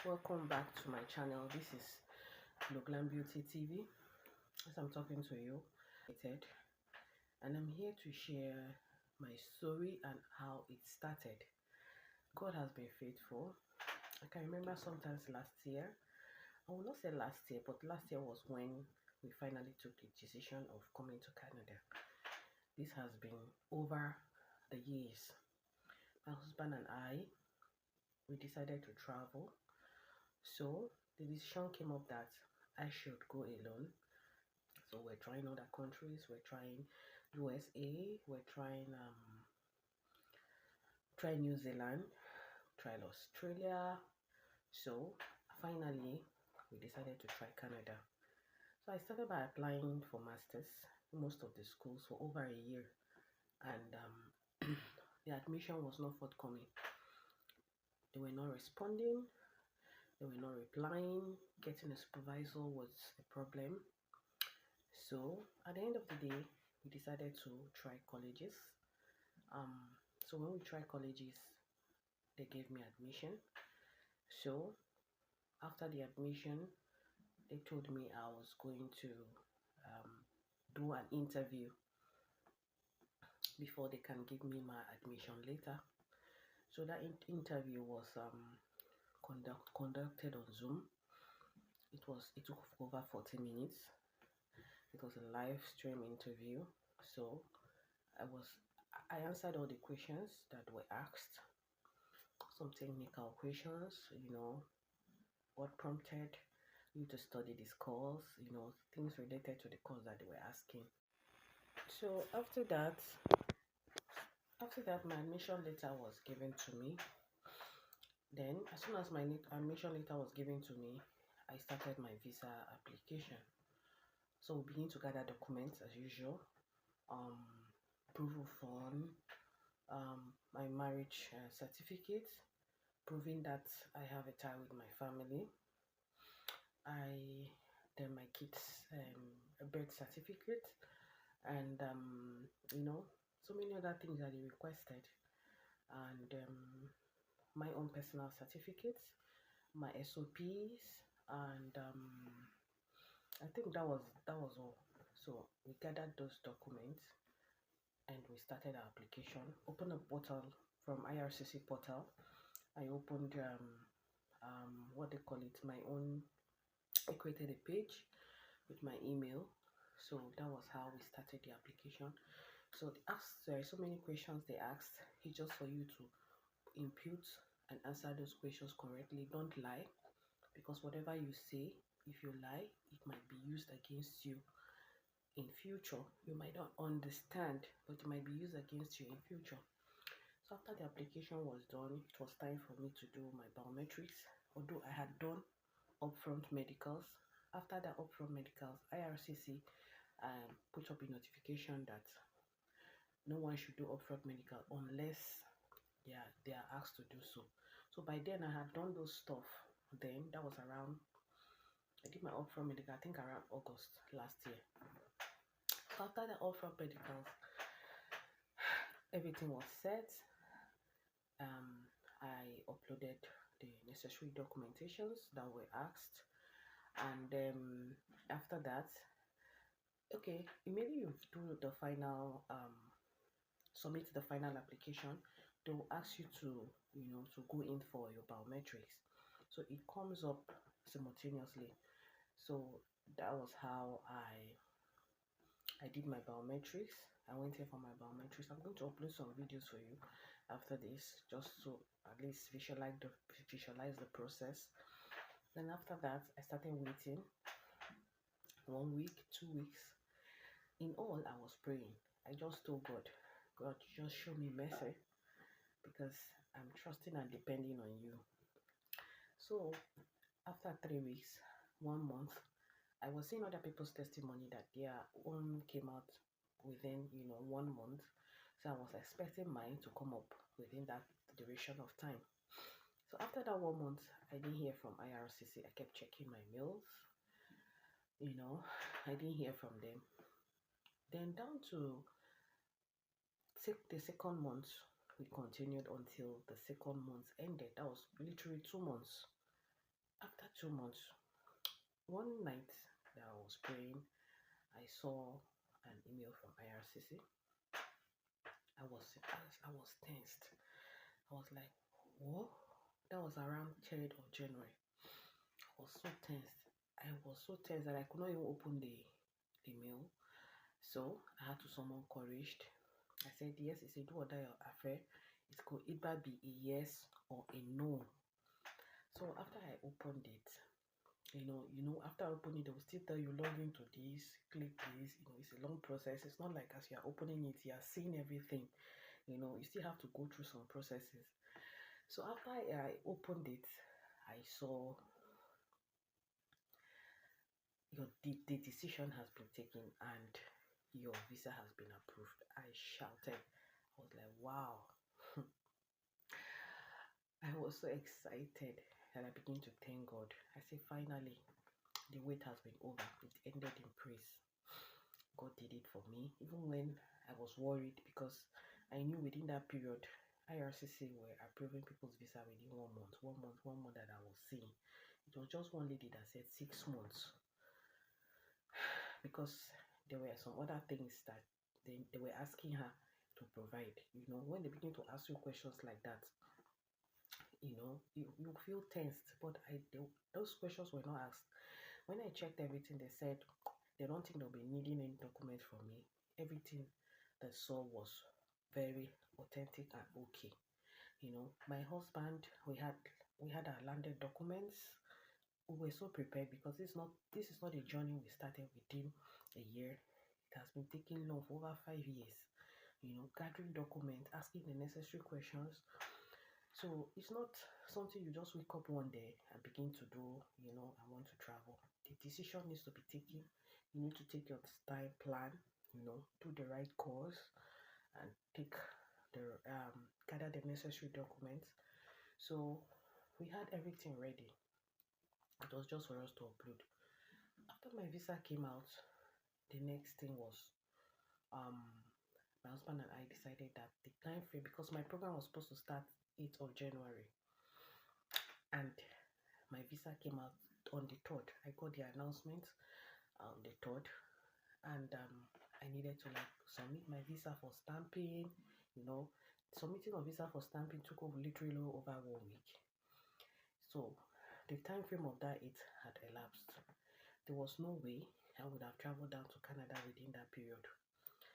Welcome back to my channel. This is Glam Beauty TV. As I'm talking to you, and I'm here to share my story and how it started. God has been faithful. I can remember sometimes last year. I will not say last year, but last year was when we finally took the decision of coming to Canada. This has been over the years. My husband and I, we decided to travel. So the decision came up that I should go alone. So we're trying other countries. We're trying USA. We're trying try New Zealand. Tried Australia. So finally, we decided to try Canada. So I started by applying for masters in most of the schools for over a year, and the admission was not forthcoming. They were not responding. They were not replying. Getting a supervisor was a problem. So at the end of the day, we decided to try colleges. So when we tried colleges, they gave me admission. So after the admission, they told me I was going to do an interview before they can give me my admission later. So that interview was conducted on Zoom. It took over 40 minutes. It was a live stream interview. So I answered all the questions that were asked, some technical questions, what prompted you to study this course, things related to the course that they were asking. So after that, my admission letter was given to me. Then as soon as my admission letter was given to me, I started my visa application. So we begin to gather documents as usual, proof of fund, my marriage certificate, proving that I have a tie with my family. Then my kids' a birth certificate, and so many other things that they requested, and my own personal certificates, my SOPs, and I think that was all. So we gathered those documents and we started our application. Opened a portal from IRCC portal. I opened what they call it, my own. I created a page with my email. So that was how we started the application. So there are so many questions they asked. It's just for you to input and answer those questions correctly. Don't lie, because whatever you say, if you lie, it might be used against you in future. You might not understand, but it might be used against you in future. So after the application was done, it was time for me to do my biometrics. Although I had done upfront medicals, after the upfront medicals, IRCC put up a notification that no one should do upfront medical unless they are asked to do so. So by then I had done those stuff. Then that was around, I did my upfront medical, I think around August last year. So after the upfront medicals, everything was set. I uploaded the necessary documentations that were asked, and after that, okay, immediately you do the final submit the final application, they will ask you to to go in for your biometrics. So it comes up simultaneously. So that was how I did my biometrics. I went in for my biometrics. I'm going to upload some videos for you after this, just to at least visualize the process. Then after that, I started waiting 1 week, 2 weeks. In all, I was praying. I just told God, just show me mercy, because I'm trusting and depending on you. So after 3 weeks, 1 month, I was seeing other people's testimony that their own came out within 1 month. So I was expecting mine to come up within that duration of time. So after that 1 month, I didn't hear from IRCC. I kept checking my mails. I didn't hear from them. Then down to the second month, we continued until the second month ended. That was literally 2 months. After 2 months, one night that I was praying, I saw an email from IRCC. I was tensed. I was like, what? That was around 3rd of January. I was so tensed. I was so tense that I could not even open the mail. So I had to summon courage. I said, yes, it's a do or die affair. It could either be a yes or a no. So after I opened it, after opening it, they will still tell you log into this, click this. It's a long process. It's not like as you are opening it, you are seeing everything. You still have to go through some processes. So after I opened it, I saw the decision has been taken and your visa has been approved. I shouted. I was like, wow. I was so excited that I began to thank God. I said, finally, the wait has been over. It ended in praise. God did it for me, even when I was worried, because I knew within that period, IRCC were approving people's visa within 1 month that I was seeing. It was just one lady that said 6 months, because there were some other things that they were asking her to provide. When they begin to ask you questions like that, you feel tensed. But those questions were not asked. When I checked everything, they said they don't think they'll be needing any document from me. Everything they saw was very authentic and okay. My husband, we had our landed documents. We were so prepared, because this is not a journey we started within a year. It has been taking long for over 5 years. Gathering documents, asking the necessary questions. So it's not something you just wake up one day and begin to do. I want to travel. The decision needs to be taken. You need to take your time, plan. Do the right course, and gather the necessary documents. So we had everything ready. It was just for us to upload. After my visa came out, the next thing was my husband and I decided that the time frame, because my program was supposed to start 8th of January, and my visa came out on the 3rd. I got the announcement on the 3rd, and I needed to submit my visa for stamping. Submitting a visa for stamping took literally over 1 week. So the time frame of that it had elapsed. There was no way I would have traveled down to Canada within that period.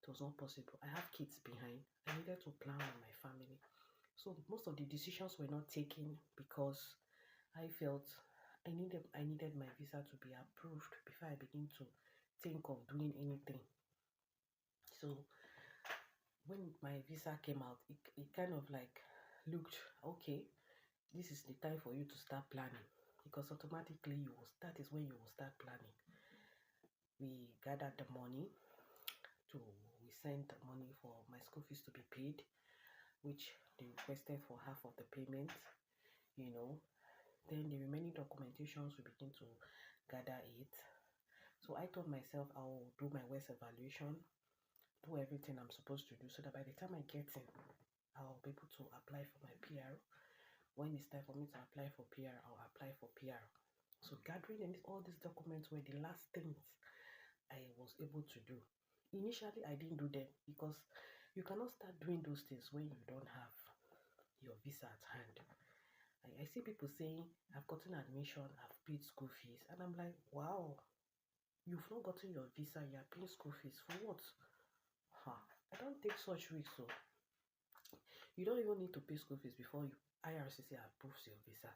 It was not possible. I have kids behind. I needed to plan with my family. So most of the decisions were not taken, because I felt I needed my visa to be approved before I begin to think of doing anything. So when my visa came out, it kind of looked okay. This is the time for you to start planning, because automatically that is when you will start planning. We gathered the money. We sent money for my school fees to be paid, which they requested for half of the payment. Then the remaining documentations, we begin to gather it. So I told myself I'll do my West evaluation, do everything I'm supposed to do, so that by the time I get in, I'll be able to apply for my PR. When it's time for me to apply for PR, I'll apply for PR. So gathering all these documents were the last things I was able to do. Initially, I didn't do them, because you cannot start doing those things when you don't have your visa at hand. I see people saying, I've gotten admission, I've paid school fees, and I'm like, wow, you've not gotten your visa, you're paying school fees for what? I don't take such risks. So you don't even need to pay school fees before IRCC approves your visa.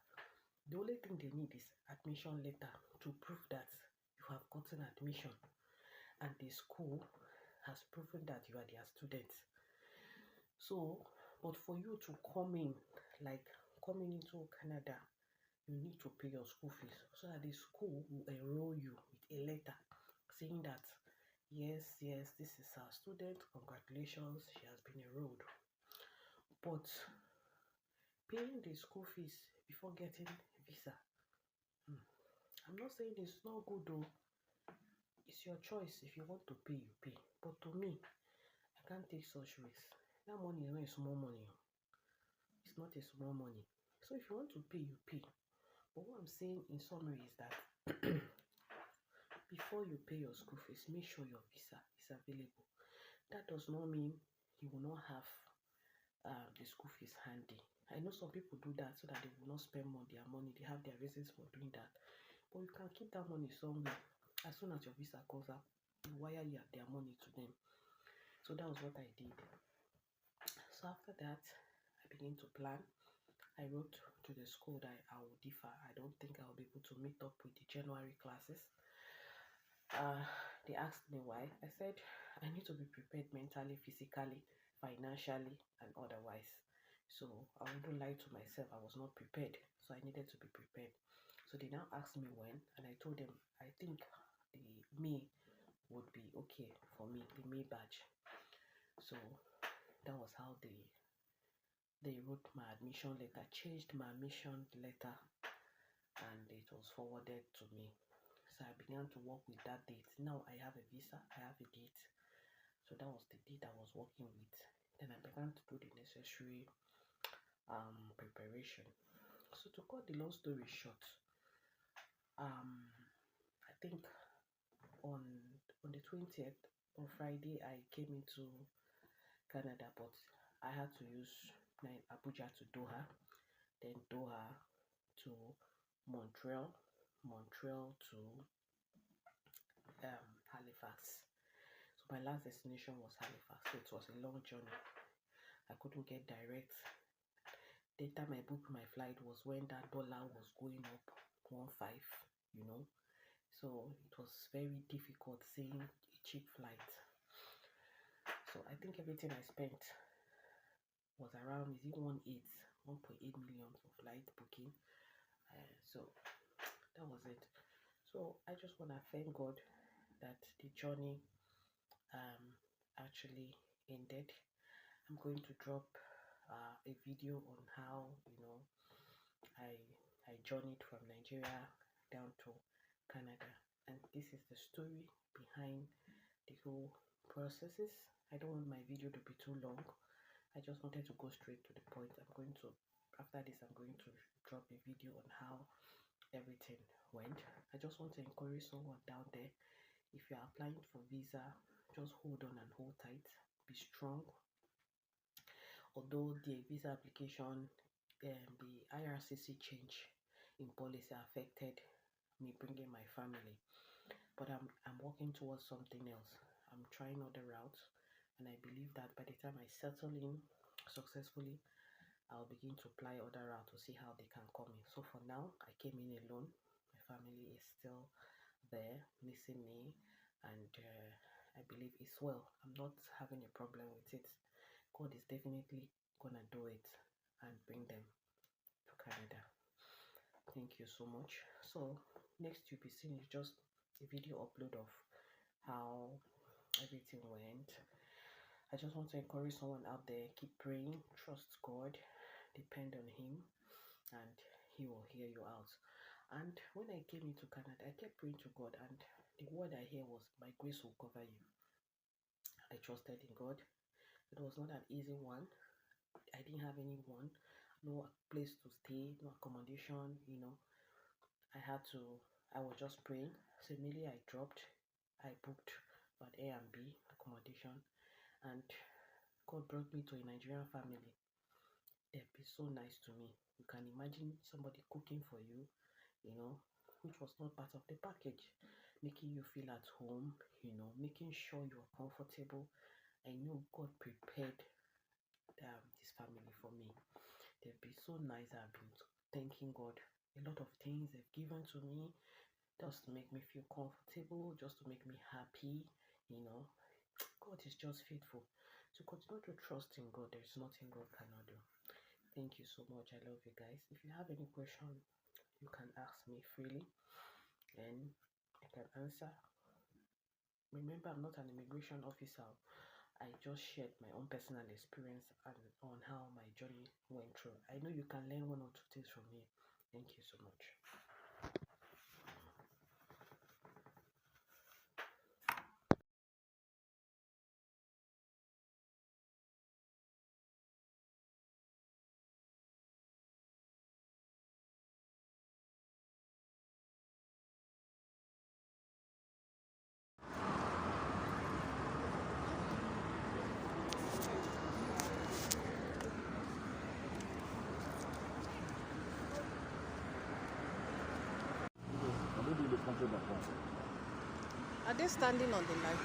The only thing they need is admission letter to prove that you have gotten admission, and the school has proven that you are their student. So, but for you to come in, like coming into Canada, you need to pay your school fees, so that the school will enroll you with a letter saying that yes, this is our student, congratulations, she has been enrolled. But paying the school fees before getting visa, I'm not saying it's not good though. It's your choice. If you want to pay, you pay. But to me, I can't take such risks. That money is not a small money. It's not a small money. So if you want to pay, you pay. But what I'm saying in summary is that before you pay your school fees, make sure your visa is available. That does not mean you will not have the school fees handy. I know some people do that so that they will not spend more their money. They have their reasons for doing that. But you can keep that money somewhere. As soon as your visa comes out, you wire their money to them. So that was what I did. So after that, I began to plan. I wrote to the school that I will differ. I don't think I will be able to meet up with the January classes. They asked me why. I said I need to be prepared mentally, physically, financially, and otherwise. So I wouldn't lie to myself. I was not prepared, so I needed to be prepared. So they now asked me when, and I told them I think the May would be okay for me, the May batch. So that was how they wrote my admission letter, changed my admission letter, and it was forwarded to me. So I began to work with that date. Now I have a visa, I have a date. So that was the date I was working with. Then I began to do the necessary preparation. So to cut the long story short, I think on the 20th, on Friday, I came into Canada, but I had to use Abuja to Doha, then Doha to Montreal, Montreal to Halifax. So my last destination was Halifax. So it was a long journey. I couldn't get direct. The time I booked my flight was when that dollar was going up 1.5, you know. So it was very difficult seeing a cheap flight. So I think everything I spent was around 1.8 million for flight booking. So that was it. So I just want to thank God that the journey actually ended. I'm going to drop a video on how I journeyed from Nigeria down to Canada, and this is the story behind the whole processes. I don't want my video to be too long. I just wanted to go straight to the point. After this, I'm going to drop a video on how everything went. I just want to encourage someone down there. If you're applying for visa, just hold on and hold tight. Be strong. Although the visa application, the IRCC change in policy affected me bringing my family, but I'm working towards something else. I'm trying other routes, and I believe that by the time I settle in successfully, I'll begin to apply other routes to see how they can come in. So for now, I came in alone. My family is still there, missing me, and I believe it's well. I'm not having a problem with it. God is definitely gonna do it and bring them to Canada. Thank you so much. So next you'll be seeing is just a video upload of how everything went. I just want to encourage someone out there, keep praying, trust God, depend on Him, and He will hear you out. And when I came into Canada, I kept praying to God, and the word I hear was, "My grace will cover you." I trusted in God. It was not an easy one. I didn't have anyone, no place to stay, no accommodation, I was just praying. So immediately I booked an A&B accommodation, and God brought me to a Nigerian family. They've been so nice to me. You can imagine somebody cooking for you, which was not part of the package, making you feel at home, making sure you're comfortable. I know God prepared this family for me. They've been so nice. I've been thanking God. A lot of things they've given to me just to make me feel comfortable, just to make me happy. God is just faithful. So continue to trust in God. There's nothing God cannot do. Thank you so much. I love you guys. If you have any question, you can ask me freely and I can answer. Remember, I'm not an immigration officer. I just shared my own personal experience and on how my journey went through. I know you can learn one or two things from me. Thank you so much. say na pump? Are they standing on the line?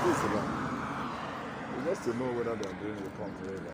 This is a line. Just to know whether they are doing the pump very well.